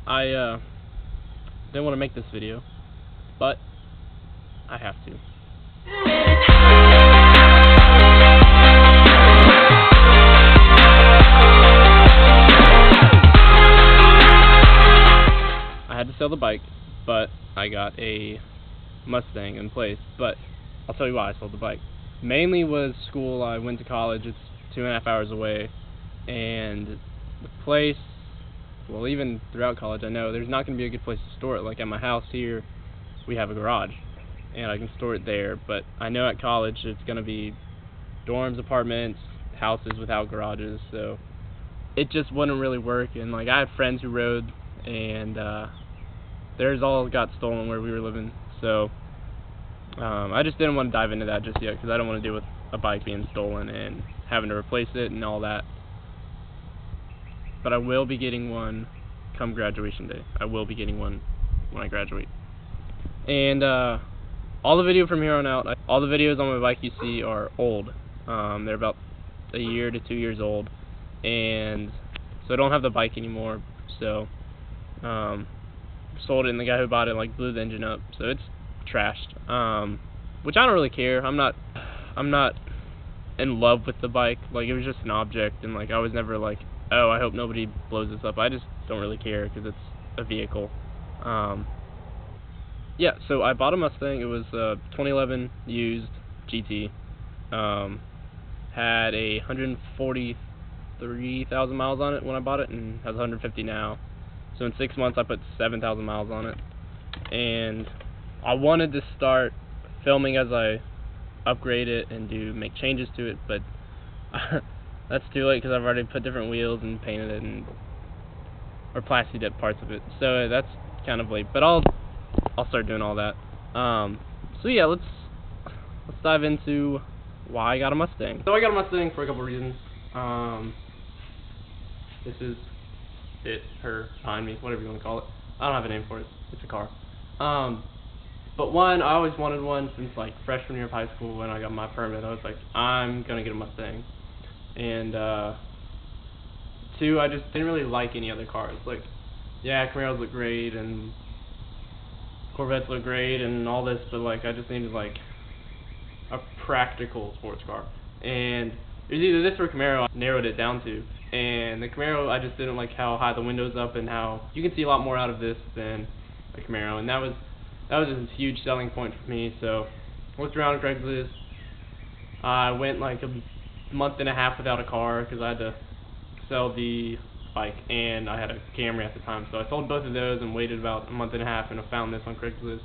I didn't want to make this video, but I have to. I had to sell the bike, but I got a Mustang in place. But I'll tell you why I sold the bike. Mainly was school. I went to college. It's 2.5 hours away, and the place, well, even throughout college, I know there's not going to be a good place to store it. Like at my house here, we have a garage, and I can store it there. But I know at college it's going to be dorms, apartments, houses without garages, so it just wouldn't really work. And like I have friends who rode, and theirs all got stolen where we were living, so I just didn't want to dive into that just yet, because I don't want to deal with a bike being stolen and having to replace it and all that. But I will be getting one come graduation day. I will be getting one when I graduate. And all the video from here on out, all the videos on my bike you see are old. They're about a year to 2 years old, and so I don't have the bike anymore. So sold it, and the guy who bought it like blew the engine up, so it's trashed. Which I don't really care. I'm not in love with the bike. Like, it was just an object, and like I was never like, oh, I hope nobody blows this up. I just don't really care because it's a vehicle. Yeah, so I bought a Mustang. It was a 2011 used GT. Had 143,000 miles on it when I bought it, and has 150 now. So in 6 months I put 7,000 miles on it. And I wanted to start filming as I upgrade it and make changes to it, but that's too late because I've already put different wheels and painted it or plasticked up parts of it. So that's kind of late, but I'll start doing all that. So yeah, let's dive into why I got a Mustang. So I got a Mustang for a couple reasons. This is it, her, behind me, whatever you want to call it. I don't have a name for it. It's a car. But one, I always wanted one since like freshman year of high school when I got my permit. I was like, I'm gonna get a Mustang. And two, I just didn't really like any other cars. Like, yeah, Camaros look great and Corvettes look great and all this, but like I just needed like a practical sports car. And it was either this or Camaro. I narrowed it down to. And the Camaro, I just didn't like how high the window's up and how you can see a lot more out of this than a Camaro. And that was a huge selling point for me. So I looked around on Craigslist. I went like a month and a half without a car because I had to sell the bike and I had a Camry at the time. So I sold both of those and waited about a month and a half, and I found this on Craigslist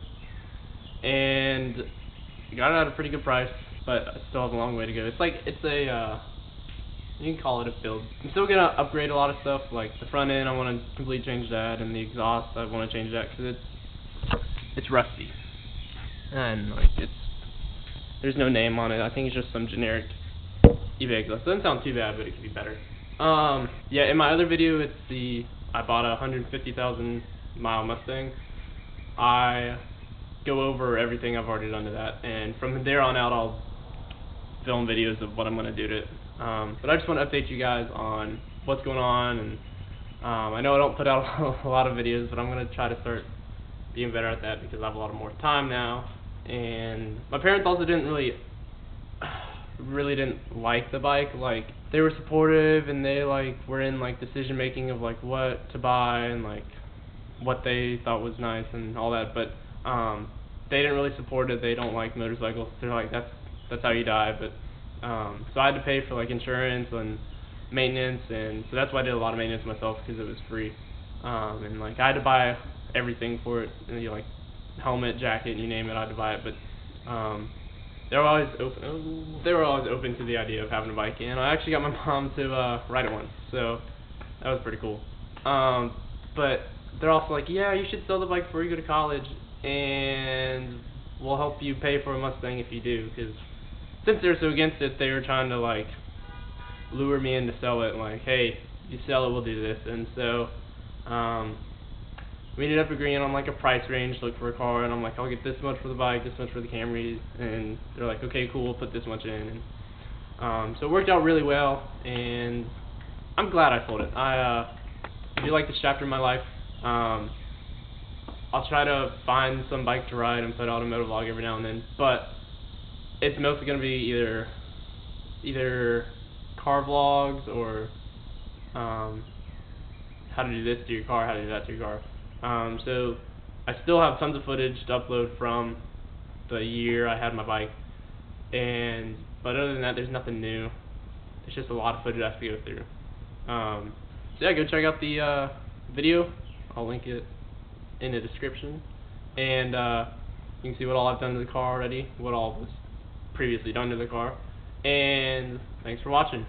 and got it at a pretty good price, but I still have a long way to go. It's a you can call it a build. I'm still gonna upgrade a lot of stuff, like the front end I want to completely change that, and the exhaust I want to change that because it's rusty and like there's no name on it. I think it's just some generic eBay exhaust. Doesn't sound too bad, but it could be better. Yeah, in my other video, I bought a 150,000 mile Mustang. I go over everything I've already done to that, and from there on out, I'll film videos of what I'm gonna do to it. But I just want to update you guys on what's going on, and I know I don't put out a lot of videos, but I'm gonna try to start being better at that because I have a lot more time now. And my parents also didn't really didn't like the bike. Like, they were supportive and they like were in like decision making of like what to buy and like what they thought was nice and all that, but they didn't really support it. They don't like motorcycles. They're like, that's how you die. But so I had to pay for like insurance and maintenance, and so that's why I did a lot of maintenance myself because it was free. And like I had to buy everything for it, and, you know, like helmet, jacket, you name it, I had to buy it. But they were always open to the idea of having a bike, and I actually got my mom to ride it once, so that was pretty cool. But they're also like, yeah, you should sell the bike before you go to college, and we'll help you pay for a Mustang if you do, because since they're so against it, they were trying to like lure me in to sell it, like, hey, you sell it, we'll do this. And so we ended up agreeing on like a price range, look for a car, and I'm like, I'll get this much for the bike, this much for the Camry, and they're like, okay, cool, we'll put this much in. And so it worked out really well, and I'm glad I sold it. I do like this chapter in my life. I'll try to find some bike to ride and put out a motovlog every now and then, but it's mostly gonna be either car vlogs or how to do this to your car, how to do that to your car. So I still have tons of footage to upload from the year I had my bike, but other than that, there's nothing new. It's just a lot of footage I have to go through. So yeah, go check out the video. I'll link it in the description, and you can see what all I've done to the car already, what all was previously done to the car. And thanks for watching.